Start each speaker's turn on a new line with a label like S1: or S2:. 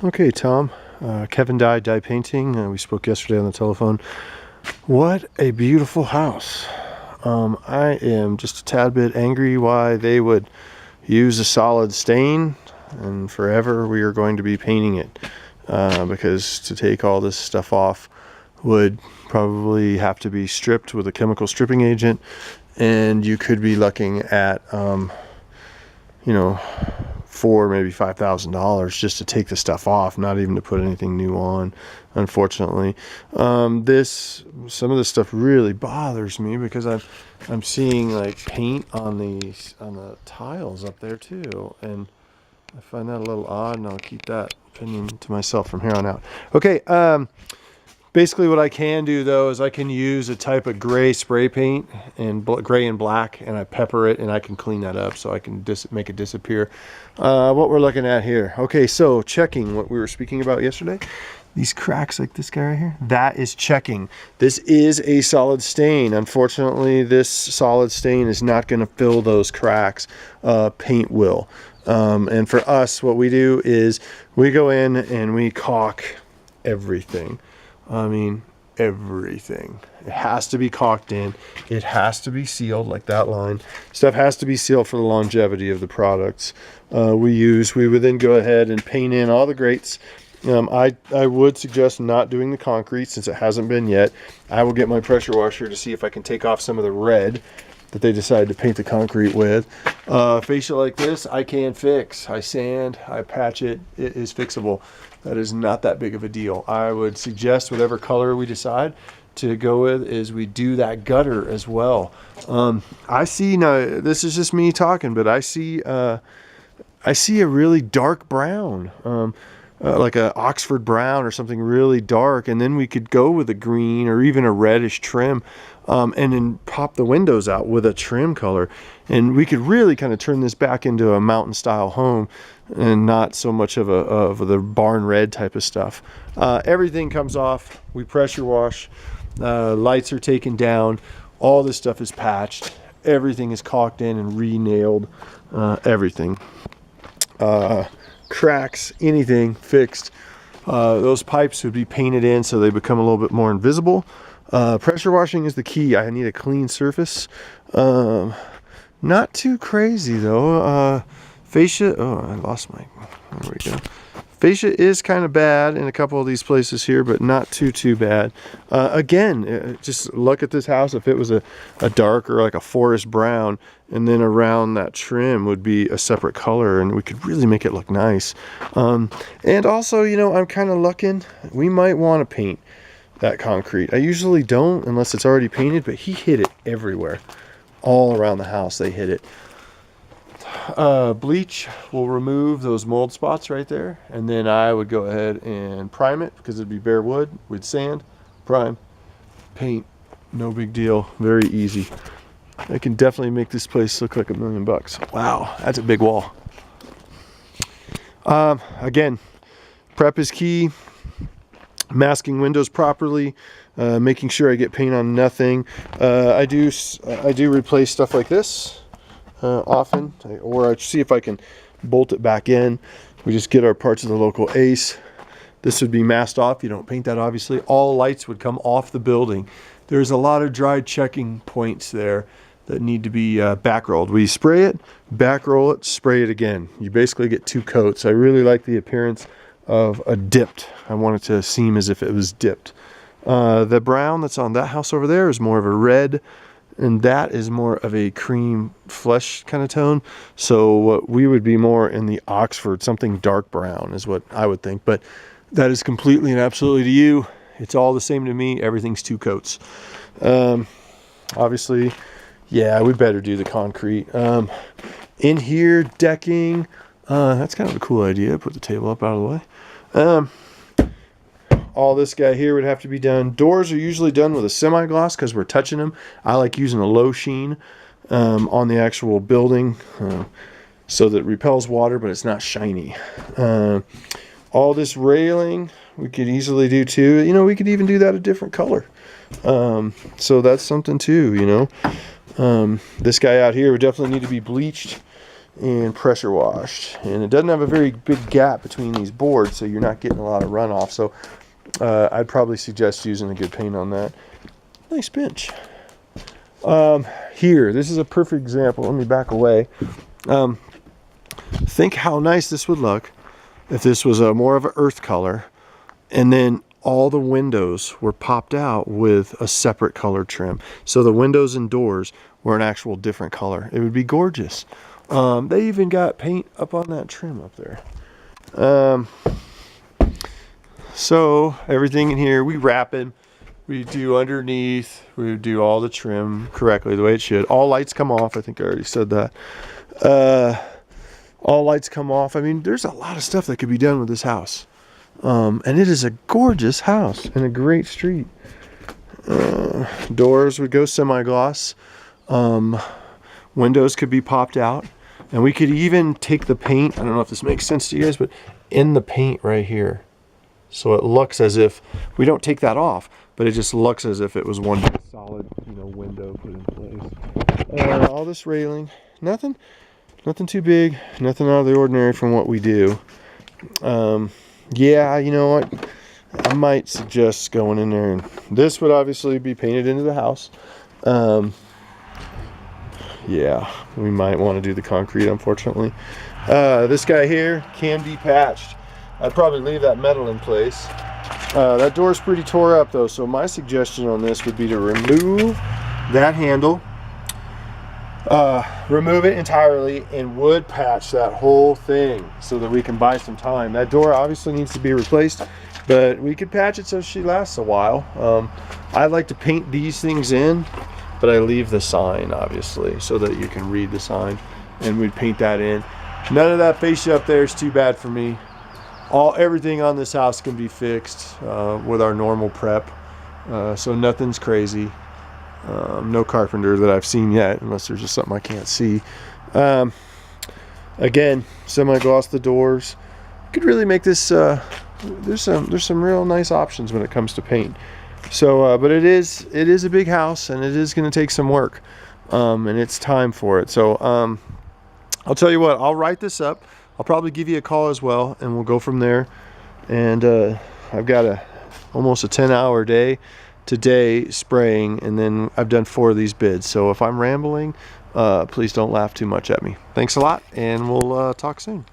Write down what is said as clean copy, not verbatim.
S1: Okay, Tom. Kevin Dye Painting. We spoke yesterday on the telephone. What a beautiful house. I am just a tad bit angry why they would use a solid stain, and forever we are going to be painting it, because to take all this stuff off would probably have to be stripped with a chemical stripping agent, and you could be looking at maybe $5,000 just to take the stuff off, not even to put anything new on, unfortunately. Some of this stuff really bothers me because I'm seeing like paint on the tiles up there too, and I find that a little odd, and I'll keep that opinion to myself from here on out. Okay, basically what I can do though is I can use a type of gray spray paint and gray and black, and I pepper it, and I can clean that up so I can make it disappear. What we're looking at here. Okay, so checking what we were speaking about yesterday. These cracks like this guy right here, that is checking. This is a solid stain. Unfortunately, this solid stain is not going to fill those cracks. Paint will. And for us, what we do is we go in and we caulk everything. I mean, everything. It has to be caulked in. It has to be sealed, like that line. Stuff has to be sealed for the longevity of the products we would then go ahead and paint in all the grates. I would suggest not doing the concrete since it hasn't been yet. I will get my pressure washer to see if I can take off some of the red that they decided to paint the concrete with. Fascia like this, I can fix. I sand, I patch it. It is fixable. That is not that big of a deal. I would suggest whatever color we decide to go with is we do that gutter as well. I see, now this is just me talking, but I see a really dark brown, like a Oxford brown or something really dark, and then we could go with a green or even a reddish trim, and then pop the windows out with a trim color, and we could really kind of turn this back into a mountain style home and not so much of the barn red type of stuff. Everything comes off, we pressure wash, lights are taken down, all this stuff is patched, everything is caulked in and re-nailed, everything. Cracks, anything fixed. Those pipes would be painted in so they become a little bit more invisible. Pressure washing is the key. I need a clean surface. Not too crazy though. Fascia, oh, I lost my, there we go. Fascia is kind of bad in a couple of these places here, but not too bad. Again, just look at this house. If it was a dark or like a forest brown, and then around that trim would be a separate color, and we could really make it look nice. And also, I'm kind of looking, we might want to paint that concrete. I usually don't unless it's already painted, but he hit it everywhere. All around the house, they hit it. Bleach will remove those mold spots right there, and then I would go ahead and prime it because it'd be bare wood. We'd sand, prime, paint, no big deal, very easy. I can definitely make this place look like $1 million. Wow, that's a big wall. Again, prep is key. Masking windows properly, making sure I get paint on nothing. I do replace stuff like this often, or I see if I can bolt it back in. We just get our parts of the local Ace. This would be masked off. You don't paint that, obviously. All lights would come off the building. There's a lot of dry checking points there that need to be back rolled. We spray it, back roll it, spray it again. You basically get 2 coats. I really like the appearance of a dipped. I want it to seem as if it was dipped. The brown that's on that house over there is more of a red, and that is more of a cream flesh kind of tone. So what we would be more in the Oxford, something dark brown is what I would think, but that is completely and absolutely to you. It's all the same to me. Everything's 2 coats. Obviously, yeah, we better do the concrete. In here, decking, that's kind of a cool idea. Put the table up out of the way. All this guy here would have to be done. Doors are usually done with a semi-gloss because we're touching them. I like using a low sheen on the actual building so that it repels water, but it's not shiny. All this railing we could easily do too. We could even do that a different color. So that's something too, This guy out here would definitely need to be bleached. and pressure washed. And it doesn't have a very big gap between these boards, so you're not getting a lot of runoff. So I'd probably suggest using a good paint on that. Nice bench. Here, this is a perfect example. Let me back away. Think how nice this would look if this was a more of an earth color, and then all the windows were popped out with a separate color trim. So the windows and doors were an actual different color. It would be gorgeous. They even got paint up on that trim up there. So everything in here, we wrap it. We do underneath. We do all the trim correctly, the way it should. All lights come off. I think I already said that. All lights come off. I mean, there's a lot of stuff that could be done with this house. And it is a gorgeous house and a great street. Doors would go semi-gloss. Windows could be popped out. And we could even take the paint, I don't know if this makes sense to you guys, but in the paint right here. So it looks as if, we don't take that off, but it just looks as if it was one solid, window put in place. All this railing, nothing too big, nothing out of the ordinary from what we do. Yeah, you know what? I might suggest going in there, and this would obviously be painted into the house. Yeah, we might want to do the concrete, unfortunately. This guy here can be patched. I'd probably leave that metal in place. That door's pretty tore up though, so my suggestion on this would be to remove that handle, remove it entirely, and wood patch that whole thing so that we can buy some time. That door obviously needs to be replaced, but we could patch it so she lasts a while. I like to paint these things in, but I leave the sign obviously so that you can read the sign, and we'd paint that in. None of that fascia up there is too bad for me. Everything on this house can be fixed with our normal prep, so nothing's crazy. No carpenter that I've seen yet, unless there's just something I can't see. Again, semi-gloss the doors. Could really make this. There's some real nice options when it comes to paint. So, but it is a big house, and it is going to take some work, and it's time for it. So, I'll tell you what. I'll write this up. I'll probably give you a call as well, and we'll go from there. And I've got almost a 10-hour day today spraying, and then I've done 4 of these bids. So if I'm rambling, please don't laugh too much at me. Thanks a lot, and we'll talk soon.